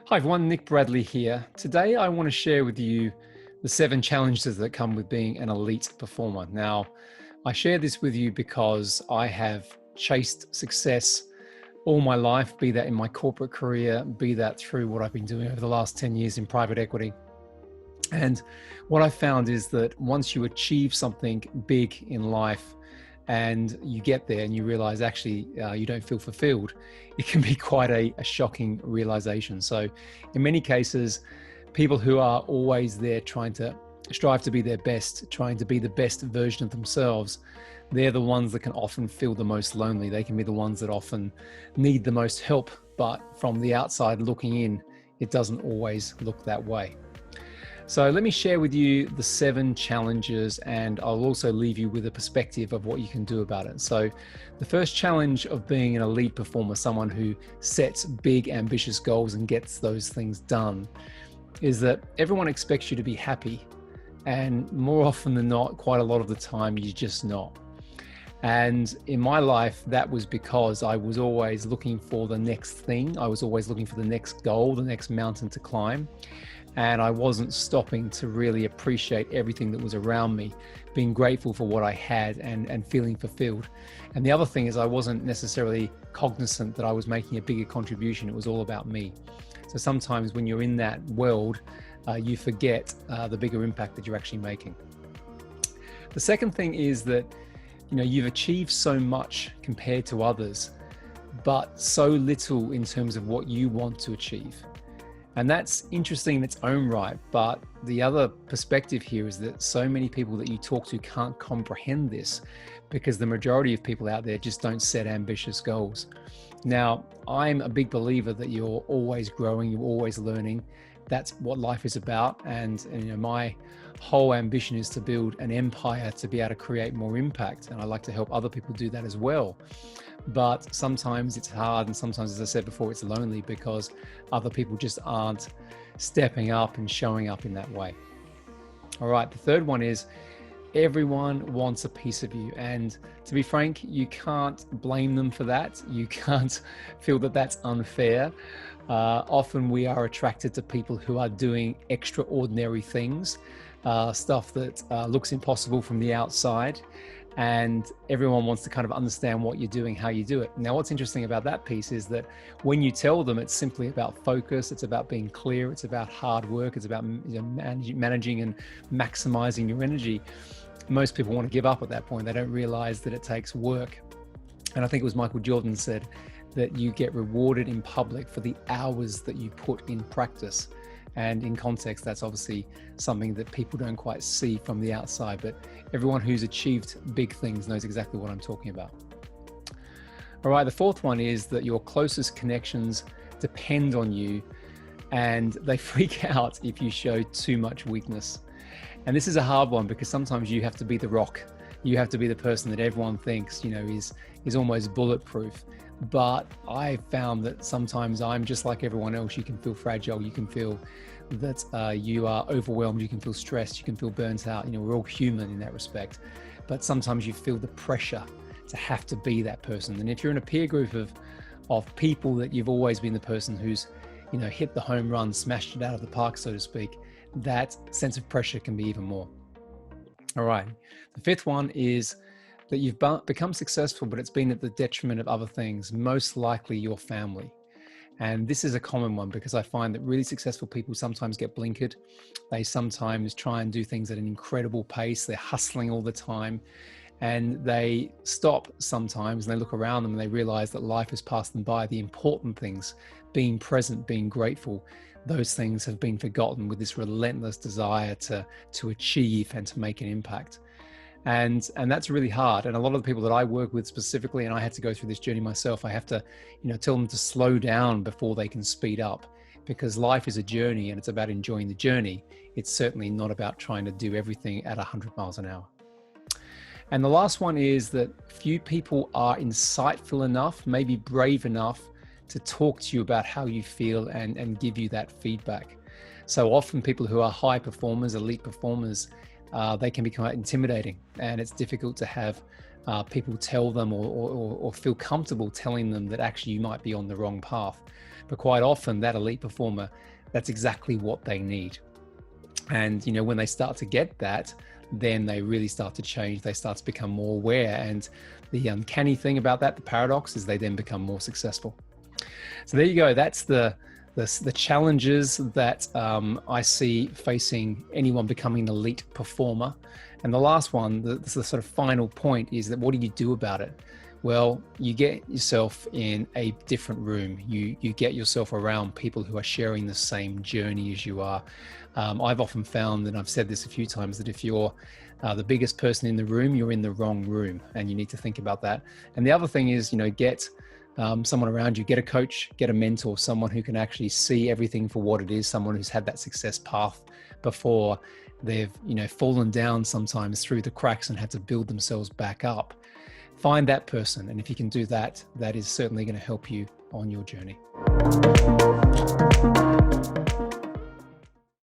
Hi everyone, Nick Bradley here. Today I want to share with you the 7 challenges that come with being an elite performer. Now, I share this with you because I have chased success all my life, be that in my corporate career, be that through what I've been doing over the last 10 years in private equity. And what I found is that once you achieve something big in life and you get there and you realize actually you don't feel fulfilled, it can be quite a shocking realization. So in many cases, people who are always there trying to strive to be their best, trying to be the best version of themselves, they're the ones that can often feel the most lonely. They can be the ones that often need the most help, but from the outside looking in, it doesn't always look that way. So let me share with you the 7 challenges, and I'll also leave you with a perspective of what you can do about it. So the first challenge of being an elite performer, someone who sets big, ambitious goals and gets those things done, is that everyone expects you to be happy. And more often than not, quite a lot of the time, you're just not. And in my life, that was because I was always looking for the next thing. I was always looking for the next goal, the next mountain to climb. And I wasn't stopping to really appreciate everything that was around me, being grateful for what I had and feeling fulfilled. And the other thing is I wasn't necessarily cognizant that I was making a bigger contribution. It was all about me. So sometimes when you're in that world, you forget the bigger impact that you're actually making. The second thing is that you've achieved so much compared to others, but so little in terms of what you want to achieve. And that's interesting in its own right. But the other perspective here is that so many people that you talk to can't comprehend this because the majority of people out there just don't set ambitious goals. Now, I'm a big believer that you're always growing, you're always learning. That's what life is about. And my whole ambition is to build an empire to be able to create more impact. And I like to help other people do that as well. But sometimes it's hard, and sometimes, as I said before, it's lonely because other people just aren't stepping up and showing up in that way. All right, the third one is everyone wants a piece of you. And to be frank, you can't blame them for that. You can't feel that that's unfair. Often we are attracted to people who are doing extraordinary things, stuff that looks impossible from the outside. And everyone wants to kind of understand what you're doing, how you do it. Now, what's interesting about that piece is that when you tell them, it's simply about focus, it's about being clear, it's about hard work, it's about managing and maximizing your energy. Most people want to give up at that point. They don't realize that it takes work. And I think it was Michael Jordan said that you get rewarded in public for the hours that you put in practice. And in context, that's obviously something that people don't quite see from the outside, but everyone who's achieved big things knows exactly what I'm talking about. All right, the fourth one is that your closest connections depend on you and they freak out if you show too much weakness. And this is a hard one because sometimes you have to be the rock. You have to be the person that everyone thinks, is almost bulletproof. But I found that sometimes I'm just like everyone else. You can feel fragile. You can feel that you are overwhelmed. You can feel stressed. You can feel burnt out. We're all human in that respect. But sometimes you feel the pressure to have to be that person. And if you're in a peer group of people that you've always been the person who's, hit the home run, smashed it out of the park, so to speak, that sense of pressure can be even more. All right. The fifth one is that you've become successful, but it's been at the detriment of other things, most likely your family. And this is a common one because I find that really successful people sometimes get blinkered. They sometimes try and do things at an incredible pace. They're hustling all the time and they stop sometimes and they look around them and they realize that life has passed them by. The important things, being present, being grateful, those things have been forgotten with this relentless desire to achieve and to make an impact. And that's really hard. And a lot of the people that I work with specifically, and I had to go through this journey myself, I have to, tell them to slow down before they can speed up, because life is a journey and it's about enjoying the journey. It's certainly not about trying to do everything at 100 miles an hour. And the last one is that few people are insightful enough, maybe brave enough to talk to you about how you feel and give you that feedback. So often people who are high performers, elite performers, they can become intimidating, and it's difficult to have people tell them or feel comfortable telling them that actually you might be on the wrong path. But quite often that elite performer, that's exactly what they need. And, when they start to get that, then they really start to change. They start to become more aware. And the uncanny thing about that, the paradox, is they then become more successful. So there you go. That's the challenges that I see facing anyone becoming an elite performer. And the last one, the sort of final point, is that what do you do about it? Well, you get yourself in a different room. You get yourself around people who are sharing the same journey as you are. I've often found, and I've said this a few times, that if you're the biggest person in the room, you're in the wrong room, and you need to think about that. And the other thing is, get someone around you, get a coach, get a mentor, someone who can actually see everything for what it is, someone who's had that success path before. They've, fallen down sometimes through the cracks and had to build themselves back up. Find that person. And if you can do that, that is certainly going to help you on your journey.